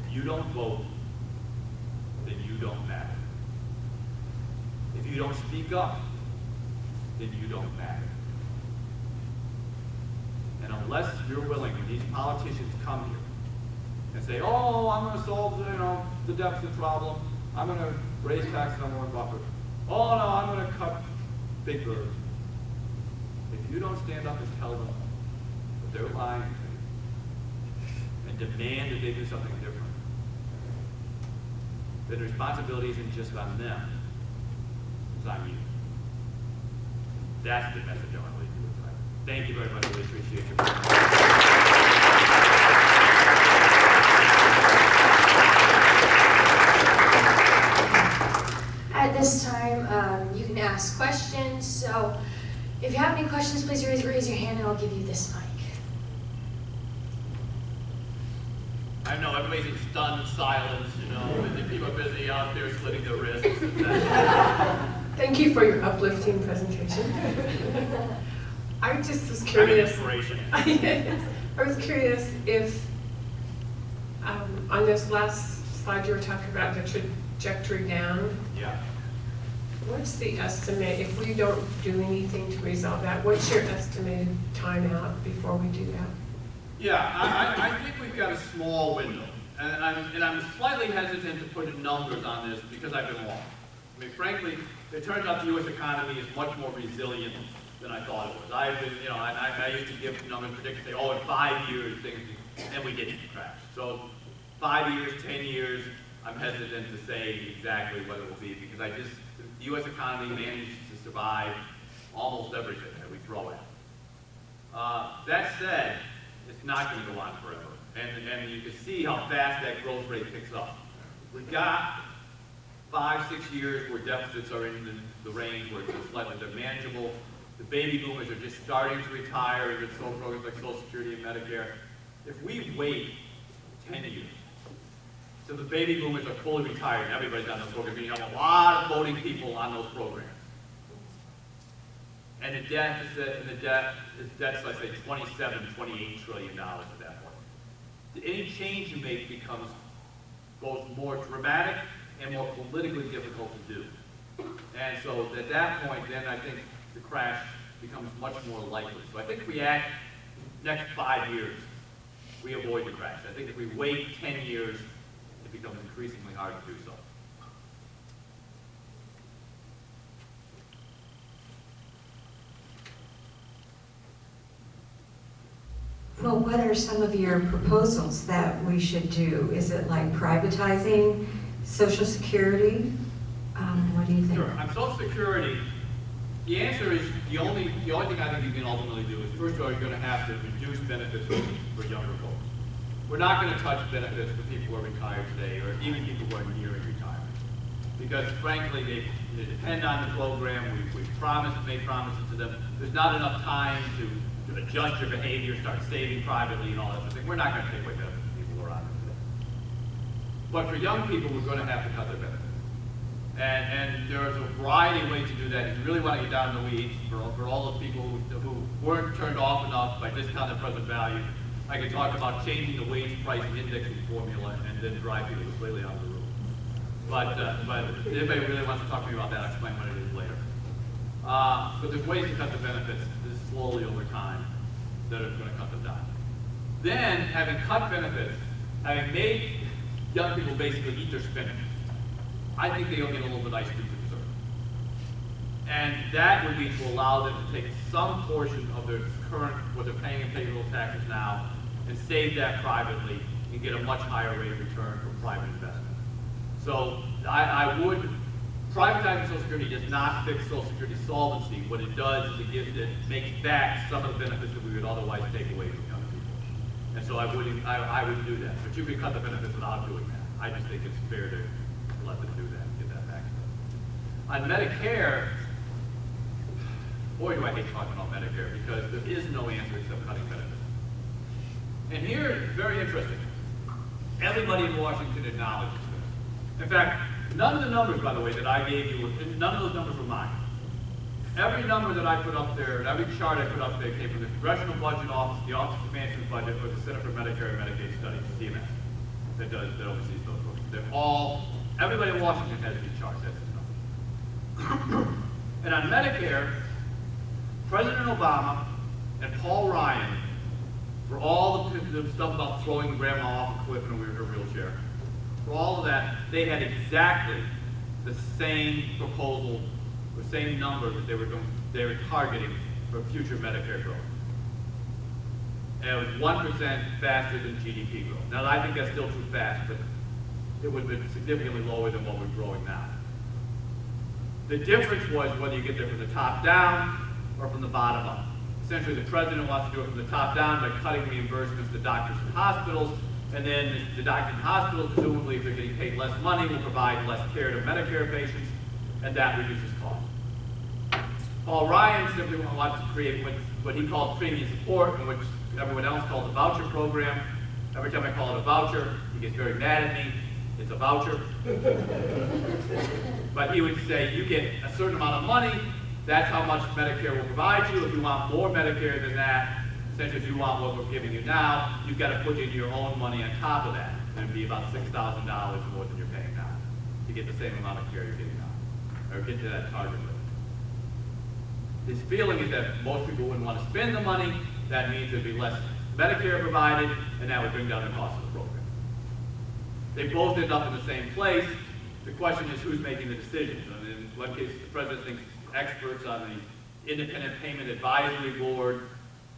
If you don't vote, then you don't matter. If you don't speak up, then you don't matter. And unless you're willing, when these politicians come here and say, oh, I'm going to solve the deficit problem, I'm going to raise taxes on Warren Buffett, oh no, I'm going to cut big birds. If you don't stand up and tell them that they're lying to you and demand that they do something different, then the responsibility isn't just on them, it's on you. That's the message I want to leave you with tonight. Thank you very much. I really appreciate your time. At this time, you can ask questions. So if you have any questions, please raise your hand and I'll give you this mic. I know everybody's in stunned silence, and people are busy out there slitting their wrists. Thank you for your uplifting presentation. I just was curious. Inspiration. I was curious if on this last slide you were talking about the trajectory down. Yeah. What's the estimate, if we don't do anything to resolve that, what's your estimated timeout before we do that? Yeah, I think we've got a small window. And I'm slightly hesitant to put numbers on this because I've been wrong. I mean, frankly, it turns out the U.S. economy is much more resilient than I thought it was. I used to give numbers, predict, say, oh, in 5 years, things, and we didn't crash. So 5 years, 10 years, I'm hesitant to say exactly what it will be because the U.S. economy managed to survive almost everything that we throw at. That said, it's not going to go on forever. And you can see how fast that growth rate picks up. We've got 5, 6 years where deficits are in the range where they're manageable. The baby boomers are just starting to retire and get social programs like Social Security and Medicare. If we wait 10 years till the baby boomers are fully retired and everybody's on those programs, you have a lot of voting people on those programs. And the debt's like say $27, $28 trillion at that point. Any change you make becomes both more dramatic and more politically difficult to do. And so at that point, then I think the crash becomes much more likely. So I think if we act next 5 years, we avoid the crash. I think if we wait 10 years, it becomes increasingly hard to do so. Well, what are some of your proposals that we should do? Is it like privatizing Social Security? What do you think? Sure. On Social Security, the answer is the only thing I think you can ultimately do is, first of all, you're going to have to reduce benefits for younger folks. We're not going to touch benefits for people who are retired today, or even people who are nearing retirement, because frankly, they depend on the program. We've made promises to them. There's not enough time to adjust your behavior, start saving privately, and all that sort of thing. We're not going to take away benefits from people who are on it today. But for young people, we're going to have to cut their benefits. And there's a variety of ways to do that. If you really want to get down in the weeds, for all those people who weren't turned off enough by discounted present value, I could talk about changing the wage price indexing formula and then drive people completely out of the room. But if anybody really wants to talk to me about that, I'll explain what it is later. But there's ways to cut the benefits slowly over time that are going to cut them down. Then, having cut benefits, having made young people basically eat their spinach, I think they'll get a little bit of ice cream for dessert. And that would be to allow them to take some portion of their current, what they're paying in payroll taxes now, and save that privately and get a much higher rate of return from private investment. So I would, privatizing Social Security does not fix Social Security solvency. What it does is it makes back some of the benefits that we would otherwise take away from young people. And so I would do that. But you could cut the benefits without doing that. I just think it's fair to let them do that and get that back. On Medicare, boy, do I hate talking about Medicare because there is no answer except cutting benefits. And here, it's very interesting. Everybody in Washington acknowledges this. In fact, none of the numbers, by the way, that I gave you, none of those numbers were mine. Every number that I put up there, every chart I put up there came from the Congressional Budget Office, the Office of Management Budget, or the Center for Medicare and Medicaid Studies, CMS. that oversees those programs. They're all, everybody in Washington has these charts, that's his number. And on Medicare, President Obama and Paul Ryan, for all the stuff about throwing grandma off a cliff in her wheelchair, for all of that, they had exactly the same proposal, the same number that they were targeting for future Medicare growth. And it was 1% faster than GDP growth. Now, I think that's still too fast, but it would have been significantly lower than what we're growing now. The difference was whether you get there from the top down or from the bottom up. Essentially, the president wants to do it from the top down by cutting reimbursements to doctors and hospitals, and then the doctors and hospitals, presumably if they're getting paid less money, will provide less care to Medicare patients, and that reduces costs. Paul Ryan simply wants to create what he calls premium support, and which everyone else calls a voucher program. Every time I call it a voucher, he gets very mad at me. It's a voucher. But he would say, you get a certain amount of money, that's how much Medicare will provide you. If you want more Medicare than that, essentially if you want what we're giving you now, you've got to put in your own money on top of that. And it'd be about $6,000 more than you're paying now to get the same amount of care you're getting now, or get to that target limit. His feeling is that most people wouldn't want to spend the money. That means there'd be less Medicare provided, and that would bring down the cost of the program. They both end up in the same place. The question is who's making the decisions. I mean, in one case, the president thinks experts on the Independent Payment Advisory Board.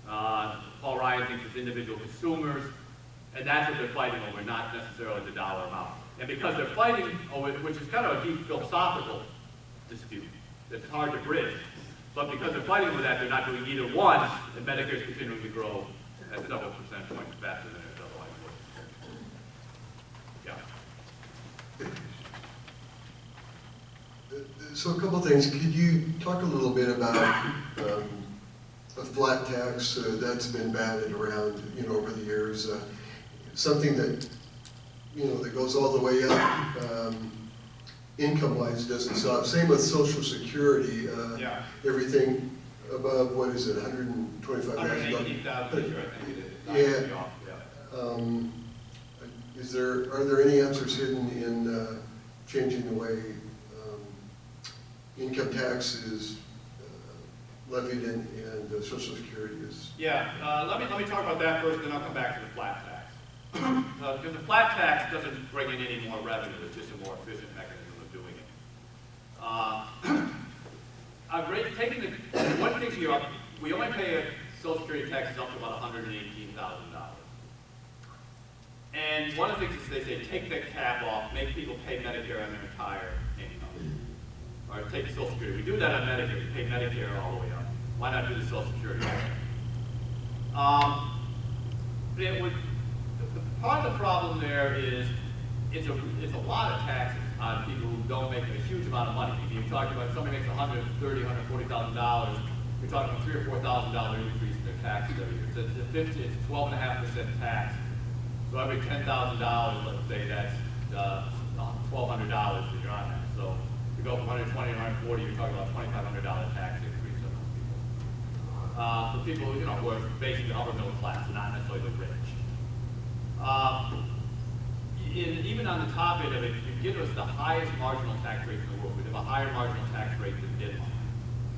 Paul Ryan thinks it's individual consumers. And that's what they're fighting over, not necessarily the dollar amount. And because they're fighting over, which is kind of a deep philosophical dispute, it's hard to bridge. But because they're fighting over that, they're not doing either one, and Medicare is continuing to grow at several percentage points faster than it otherwise would. Yeah. So a couple things. Could you talk a little bit about a flat tax that's been batted around, over the years? Something that, that goes all the way up. Income-wise doesn't stop. Same with Social Security. Yeah. Everything above, what is it, $125,000? $118,000 a year, I think it is. Yeah. Are there any answers hidden in changing the way income tax is levied and Social Security is? Yeah, let me talk about that first, then I'll come back to the flat tax. Because the flat tax doesn't bring in any more revenue, it's just a more efficient mechanism of doing it. I've taken the, one thing here, we only pay a Social Security taxes up to about $118,000. And one of the things is they say, take that cap off, make people pay Medicare on their entire income. Or take the Social Security. We do that on Medicare, we pay Medicare all the way up. Why not do the Social Security? Part of the problem there is it's a lot of taxes on people who don't make a huge amount of money. If you're talking about somebody makes $130,000, $140,000, you're talking about $3,000 or $4,000 increase in their taxes every year. It's 12.5% tax. So every $10,000, let's say that's $1,200 that you're on that. So if you go from 120 to 140, you're talking about $2,500 tax increase on those people. For people who are basically upper middle class, not necessarily the rich. Even on the top end of it, you give us the highest marginal tax rate in the world. We have a higher marginal tax rate than Denmark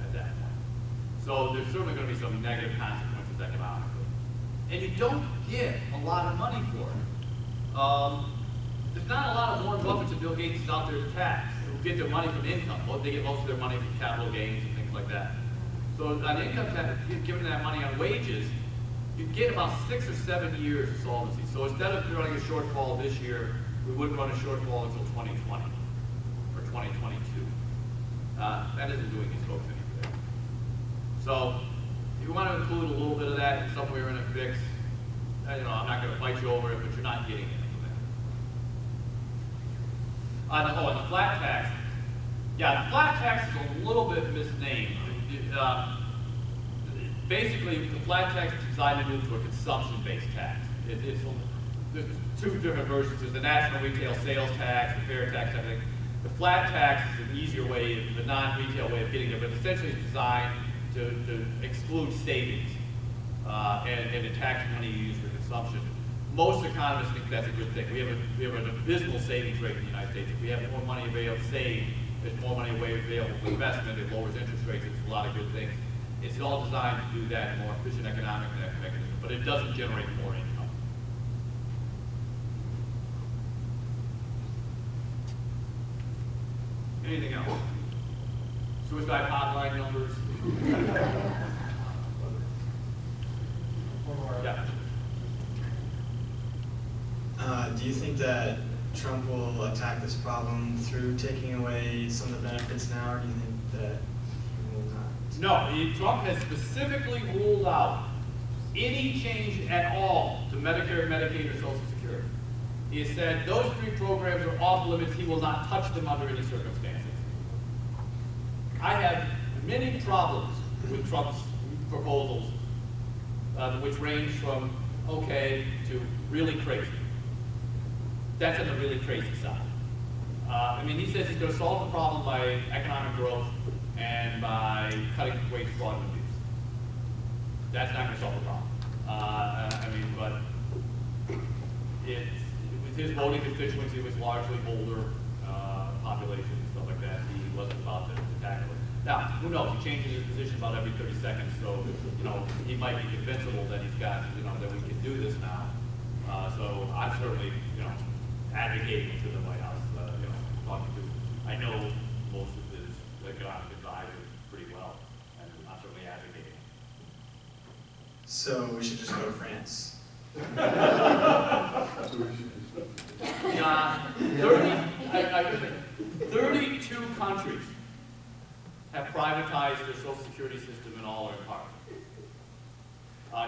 at that point. So there's certainly going to be some negative consequences economically. And you don't get a lot of money for it. There's not a lot of Warren Buffett and Bill Gates out there to tax who get their money from income. They get most of their money from capital gains and things like that. So on income tax, giving that money on wages, you get about 6 or 7 years of solvency. So instead of running a shortfall this year, we wouldn't run a shortfall until 2020 or 2022. That isn't doing these folks any good. So if you want to include a little bit of that somewhere in a fix, I'm not going to fight you over it, but you're not getting any of that. On the flat tax, yeah, the flat tax is a little bit misnamed. Basically, the flat tax is designed to move to a consumption-based tax. There's two different versions. There's the national retail sales tax, the fair tax, I think. The flat tax is an easier way, the non-retail way of getting there, but essentially it's designed to exclude savings and to tax money you use for consumption. most economists think that's a good thing. We have an abysmal savings rate in the United States. If we have more money available to save, there's more money available for investment, it lowers interest rates, it's a lot of good things. It's all designed to do that in a more efficient economic mechanism, but it doesn't generate more income. Anything else? Suicide hotline numbers? Yeah. Do you think that Trump will attack this problem through taking away some of the benefits now, or do you think that he will not? No, Trump has specifically ruled out any change at all to Medicare, Medicaid, or Social Security. He has said those three programs are off limits. He will not touch them under any circumstances. I have many problems with Trump's proposals, which range from okay to really crazy. That's on the really crazy side. I mean, he says he's going to solve the problem by economic growth and by cutting waste, fraud, and abuse. That's not going to solve the problem. I mean, but with his voting constituency, it was largely older population and stuff like that. He wasn't about to tackle it. Now, who knows? He changes his position about every 30 seconds, so he might be convincible that he's got that we can do this now. So I'm certainly advocating to the White House. Talking to, I know most of his economic advisors pretty well, and I'm certainly advocating. So we should just go to France. 32 countries have privatized their Social Security system in all or in part.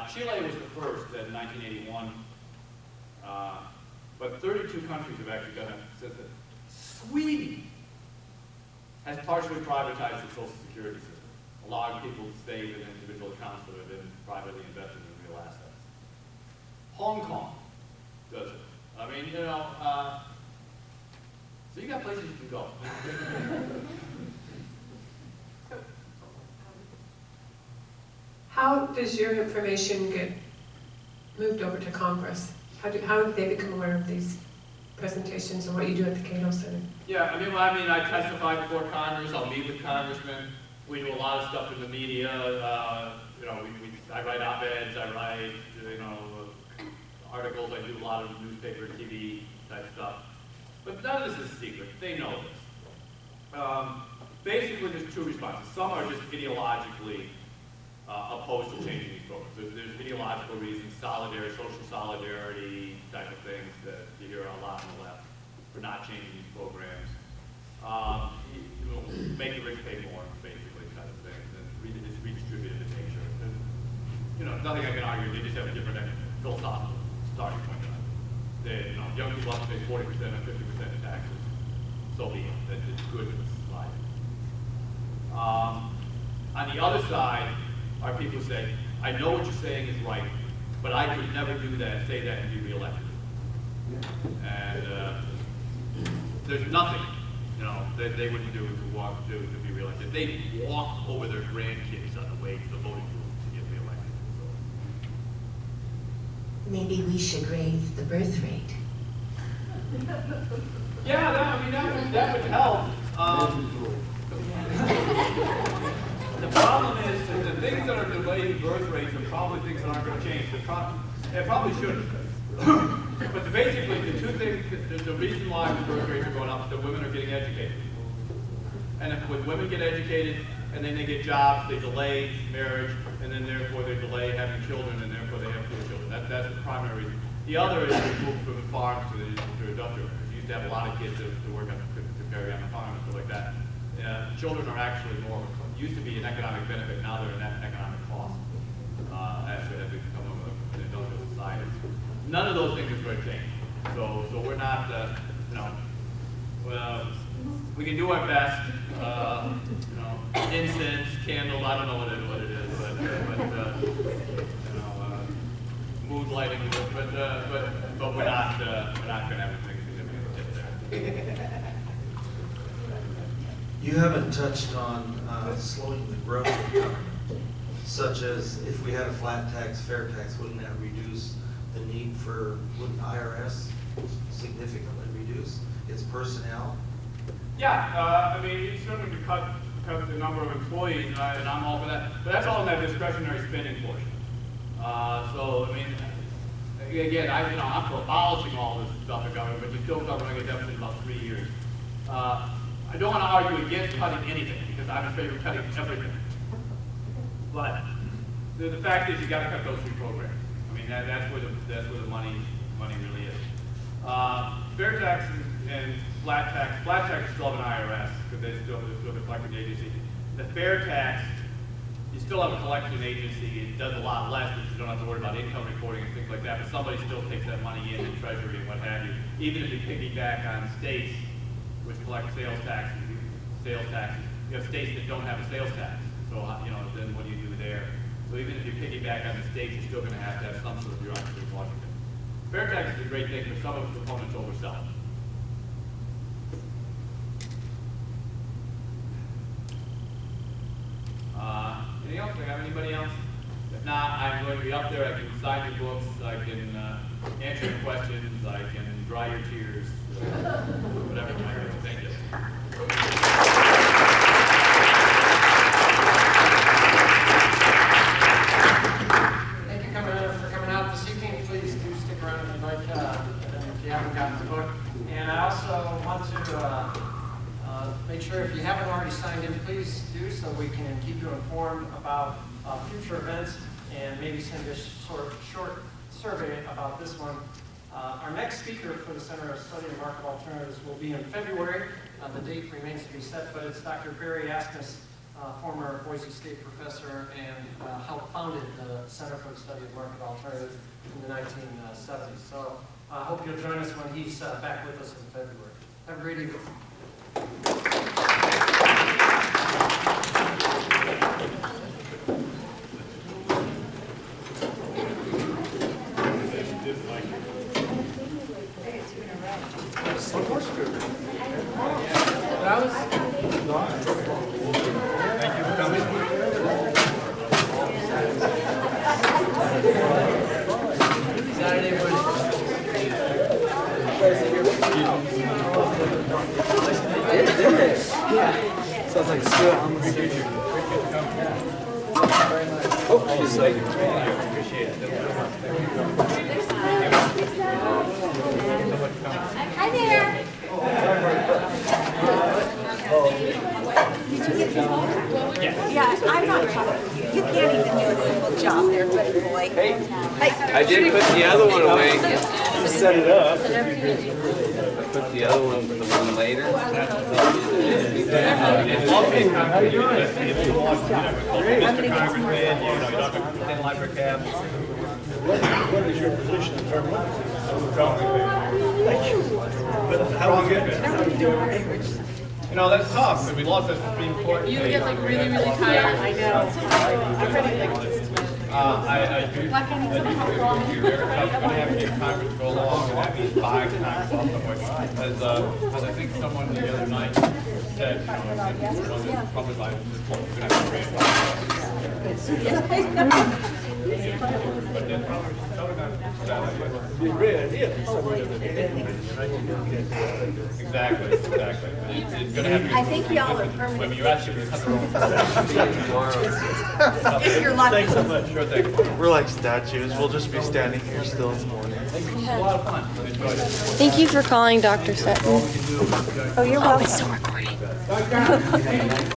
Chile was the first in 1981, but 32 countries have actually done it since then. Sweden has partially privatized the Social Security system. A lot of people save in individual accounts that have been privately invested in real assets. Hong Kong does it. I mean, so you got places you can go. How does your information get moved over to Congress? How do they become aware of these presentations and what you do at the Cato Center? Yeah, I testify before Congress. I'll meet with congressmen. We do a lot of stuff in the media. I write op-eds. I write, articles. I do a lot of newspaper, TV type stuff. But none of this is secret. They know this. Basically, there's two responses. Some are just ideologically opposed to changing these programs. There's ideological reasons, social solidarity type of things that you hear a lot on the left for not changing these programs. Make the rich pay more, basically, kind of things, and it's redistributed in nature. And, nothing I can argue. They just have a different philosophical starting point. Young people have to pay 40% and 50% in taxes. So be it. It's good for society. On the other side are people who say, I know what you're saying is right, but I could never do that, say that, and be reelected. And there's nothing, that they wouldn't do to be reelected. They walk over their grandkids on the way to the voting booth to get reelected. So. Maybe we should raise the birth rate. Yeah, that would help. The problem is that the things that are delaying birth rates are probably things that aren't going to change. It probably shouldn't. But basically, the two things, the reason why the birth rates are going up is that women are getting educated. And when women get educated and then they get jobs, they delay marriage, and then therefore they delay having children, and therefore they have fewer children. That's the primary reason. The other is the move from the farm to the industrial. You used to have a lot of kids to work on, to carry on the farm and stuff like that. Children are actually used to be an economic benefit, now they're an economic cost as we become an industrial society. None of those things is going to change. So we're not, we can do our best. Incense, candles, I don't know what it is, but mood lighting, but we're not going to have anything significant there. You haven't touched on slowing the growth of government, such as if we had a flat tax, fair tax, wouldn't that reduce the need for, would IRS significantly reduce its personnel? Yeah, I mean, you certainly could cut the number of employees, and I'm all for that, but that's all in that discretionary spending portion. So, I mean, again, I'm for abolishing all this stuff in government, but you still government a deficit in about 3 years. I don't want to argue against cutting anything, because I'm in favor of cutting everything. But the fact is, you got to cut those 3 programs. I mean, that's where the money really is. Fair tax and flat tax still have an IRS because they still have a collecting agency. The fair tax, you still have a collection agency. It does a lot less, but you don't have to worry about income reporting and things like that. But somebody still takes that money in Treasury and what have you. Even if you piggyback on states which collect sales taxes. You have states that don't have a sales tax. So then what do you do there? So even if you piggyback on the states, you're still going to have some sort of bureaucracy in Washington. Fair tax is a great thing, but some of its components oversell it. Anything else? Do I have anybody else? If not, I'm going to be up there. I can sign your books. I can answer your questions. I can dry your tears. Whatever you might do. Thank you. Thank you for coming out this evening. Please do stick around if you'd like, if you haven't gotten the book. And I also want to make sure if you haven't already signed in, please do so we can keep you informed about future events and maybe send a short survey about this one. Our next speaker for the Center of Study and Market Alternatives will be in February. The date remains to be set, but it's Dr. Barry Asmus, former Boise State professor and helped founded the Center for the Study of Market Alternatives in the 1970s. So I hope you'll join us when he's back with us in February. Have a great evening. Sounds like Stuart on the future. Oh, she's like, I appreciate it. Hi there. Yeah, I'm not talking. You can't even do a simple job there, good boy. Hey, I did put the other one away. You set it up. I put the other one, the one later. Mr. Congressman, you don't have to pretend like we're cabs. What is your position in terms of Thank you. But how do you get it? That's tough. We lost that Supreme Court. You get like really, really tired. I know. I'm ready to like this. I do. You're very tough. You're going to have to get Congress to go along, and that means 5 times off. As I think someone the other night said, it's probably by this point, you're going to have to raise but then probably Be a great idea. exactly. It's going to have to be. I think y'all are permanent. When you're actually going to cut If you're lucky. Thanks so much. Sure thing. We're like statues. We'll just be standing here still in the morning. It's a lot of fun. Enjoyed it. Thank you for calling Dr. Sutton. Oh, you're welcome. It's still recording.